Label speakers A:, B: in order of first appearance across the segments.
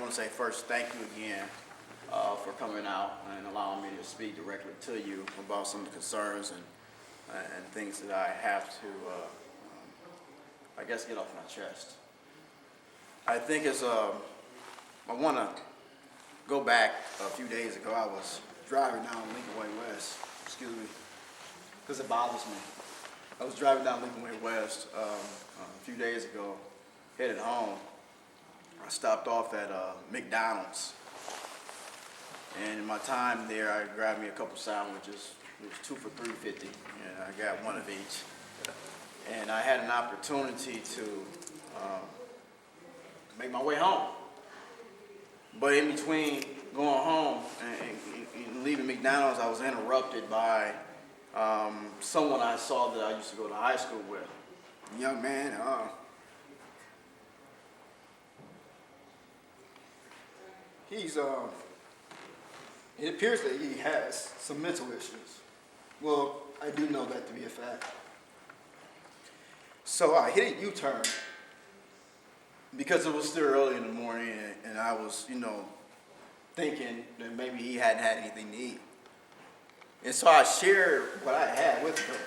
A: want to say first, thank you again for coming out and allowing me to speak directly to you about some of the concerns and things that I have to, I guess, get off my chest. I think I want to go back a few days ago. I was driving down Lincoln Way West, excuse me, because it bothers me. I was driving down Lincoln Way West a few days ago, headed home. I stopped off at McDonald's, and in my time there, I grabbed me a couple sandwiches. It was 2 for $3.50, and I got one of each. And I had an opportunity to make my way home. But in between going home and leaving McDonald's, I was interrupted by someone I saw that I used to go to high school with. A young man, it appears that he has some mental issues. Well, I do know that to be a fact. So I hit a U-turn because it was still early in the morning, and I was, thinking that maybe he hadn't had anything to eat. And so I shared what I had with him.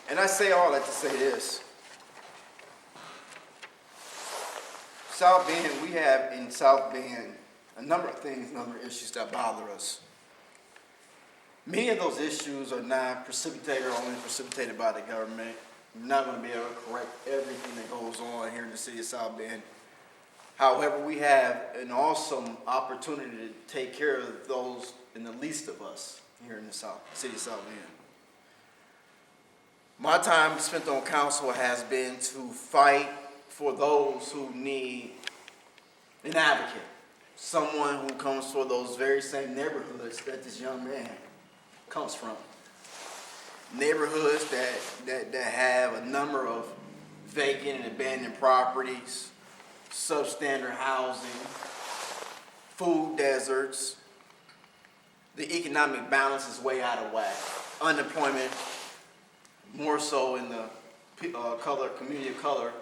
A: And I say all that to say this. South Bend, we have in South Bend a number of things, a number of issues that bother us. Many of those issues are not precipitated or only precipitated by the government. We're not going to be able to correct everything that goes on here in the city of South Bend. However, we have an awesome opportunity to take care of those in the least of us here in the city of South Bend. My time spent on council has been to fight for those who need an advocate, someone who comes from those very same neighborhoods that this young man comes from. Neighborhoods that have a number of vacant and abandoned properties, substandard housing, food deserts. The economic balance is way out of whack. Unemployment, more so in the community of color,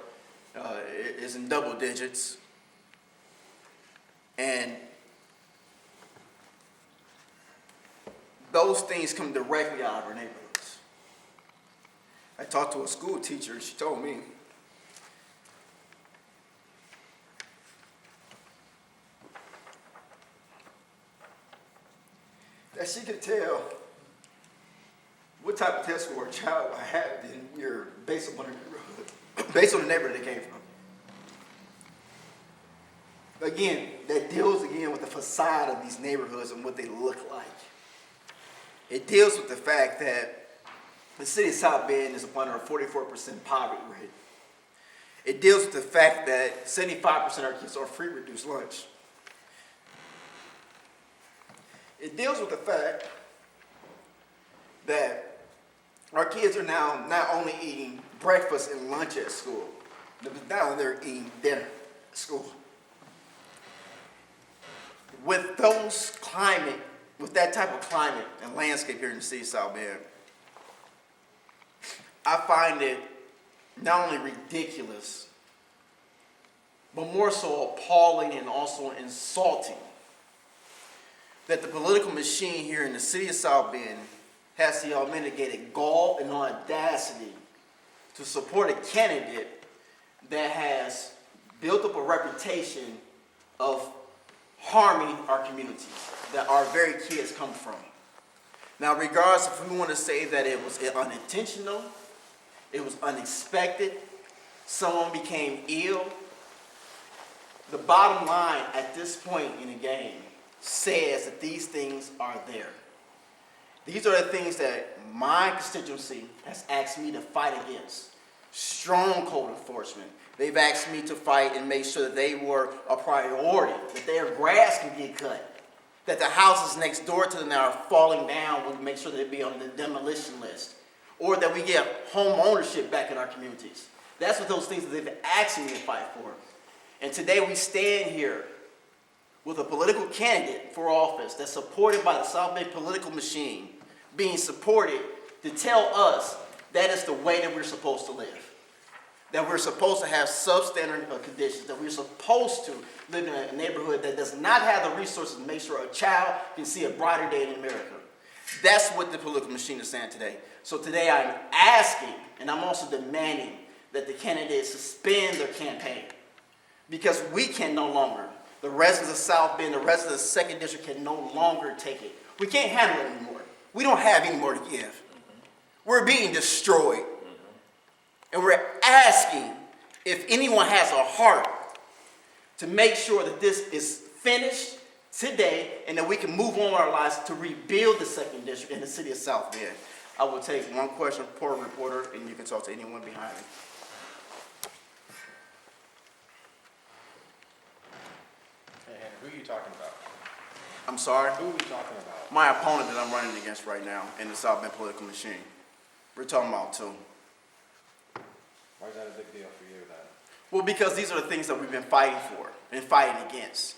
A: is in double digits. And those things come directly out of our neighborhoods. I talked to a school teacher, and she told me that she could tell what type of test score a child I had in year based on the neighborhood, based on the neighborhood they came from. Again, that deals with the facade of these neighborhoods and what they look like. It deals with the fact that the city of South Bend is up under a 44% poverty rate. It deals with the fact that 75% of our kids are free reduced lunch. It deals with the fact that our kids are now not only eating breakfast and lunch at school, but now they're eating dinner at school. With that type of climate and landscape here in the city of South Bend, I find it not only ridiculous, but more so appalling and also insulting that the political machine here in the city of South Bend has the unmitigated gall and audacity to support a candidate that has built up a reputation of harming our communities that our very kids come from. Now, regardless if we want to say that it was unintentional, it was unexpected, someone became ill, the bottom line at this point in the game says that these things are there. These are the things that my constituency has asked me to fight against. Strong code enforcement. They've asked me to fight and make sure that they were a priority, that their grass can get cut, that the houses next door to them that are falling down will make sure that they be on the demolition list, or that we get home ownership back in our communities. That's what those things that they've asked me to fight for. And today we stand here with a political candidate for office that's supported by the South Bend political machine, being supported to tell us that is the way that we're supposed to live. that we're supposed to have substandard conditions, that we're supposed to live in a neighborhood that does not have the resources to make sure a child can see a brighter day in America. That's what the political machine is saying today. So today I'm asking, and I'm also demanding, that the candidates suspend their campaign. Because we can no longer, the residents of South Bend, the residents of the 2nd District can no longer take it. We can't handle it anymore. We don't have any more to give. We're being destroyed. And we're asking if anyone has a heart to make sure that this is finished today and that we can move on with our lives to rebuild the 2nd District in the city of South Bend. I will take one question per reporter, and you can talk to anyone behind me.
B: Hey, Henry, who are you talking about?
A: I'm sorry?
B: Who are we talking about?
A: My opponent that I'm running against right now in the South Bend political machine. We're talking about two.
B: Why is that a big deal for you then?
A: Well, because these are the things that we've been fighting for and fighting against.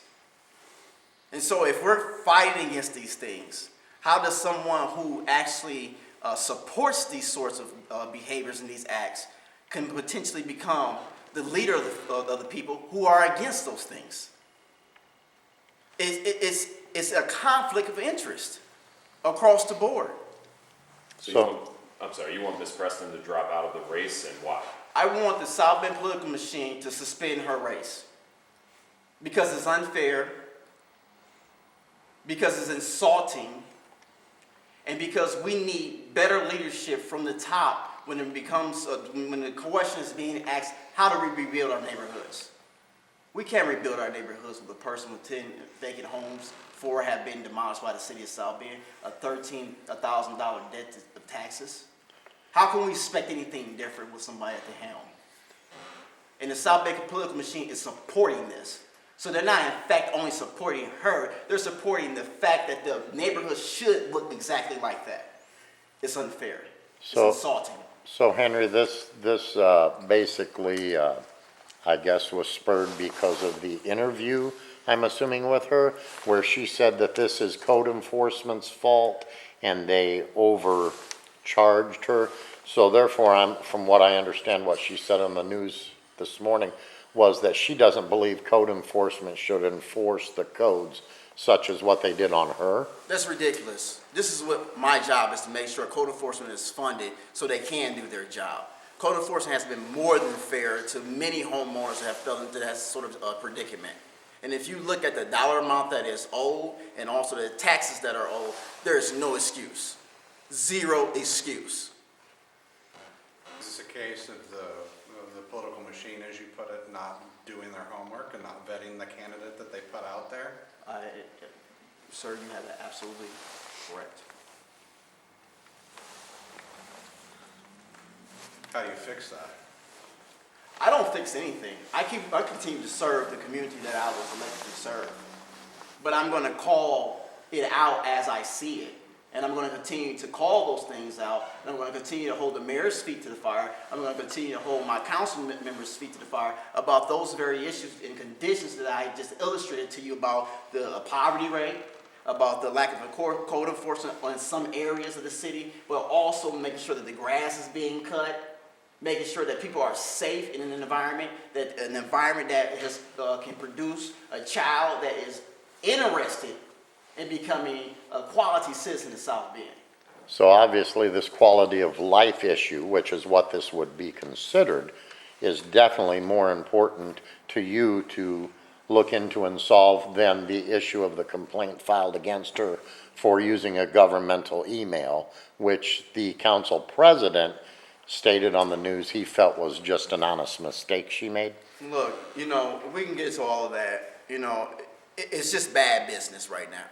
A: And so if we're fighting against these things, how does someone who actually supports these sorts of behaviors and these acts can potentially become the leader of the people who are against those things? It's a conflict of interest across the board.
C: I'm sorry, you want Ms. Preston to drop out of the race, and why?
A: I want the South Bend political machine to suspend her race because it's unfair, because it's insulting, and because we need better leadership from the top when it becomes when the question is being asked, how do we rebuild our neighborhoods? We can't rebuild our neighborhoods with a person with 10 vacant homes, 4 have been demolished by the city of South Bend, a $13,000 debt of taxes. How can we expect anything different with somebody at the helm? And the South Bend political machine is supporting this. So they're not, in fact, only supporting her. They're supporting the fact that the neighborhood should look exactly like that. It's unfair. It's insulting.
D: So Henry, this basically, I guess, was spurred because of the interview, I'm assuming, with her, where she said that this is code enforcement's fault and they overcharged her. So therefore, from what I understand, what she said on the news this morning was that she doesn't believe code enforcement should enforce the codes such as what they did on her.
A: That's ridiculous. This is what my job is, to make sure code enforcement is funded so they can do their job. Code enforcement has been more than fair to many homeowners that have fell into that sort of predicament. And if you look at the dollar amount that is owed and also the taxes that are owed, there is no excuse. Zero excuse.
B: Is this a case of the political machine, as you put it, not doing their homework and not vetting the candidate that they put out there?
A: Sir, you have that absolutely correct.
B: How do you fix that?
A: I don't fix anything. I continue to serve the community that I was elected to serve. But I'm going to call it out as I see it. And I'm going to continue to call those things out. And I'm going to continue to hold the mayor's feet to the fire. I'm going to continue to hold my council members' feet to the fire about those very issues and conditions that I just illustrated to you about the poverty rate, about the lack of a code enforcement in some areas of the city, but also making sure that the grass is being cut, making sure that people are safe in an environment that has, can produce a child that is interested in becoming a quality citizen in South Bend.
D: So obviously this quality of life issue, which is what this would be considered, is definitely more important to you to look into and solve than the issue of the complaint filed against her for using a governmental email, which the council president stated on the news he felt was just an honest mistake she made.
A: Look, we can get to all of that. It's just bad business right now.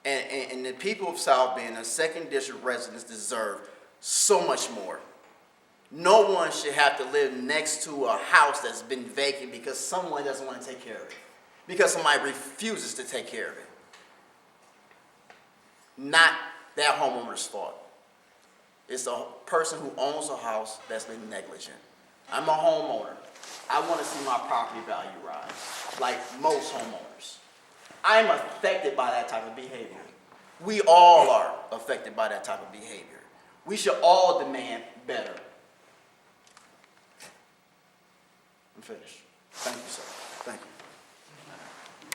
A: And the people of South Bend, the 2nd District residents, deserve so much more. No one should have to live next to a house that's been vacant because someone doesn't want to take care of it. Because somebody refuses to take care of it. Not that homeowner's fault. It's the person who owns a house that's been negligent. I'm a homeowner. I want to see my property value rise, like most homeowners. I'm affected by that type of behavior. We all are affected by that type of behavior. We should all demand better. finished. Thank you, sir. Thank you.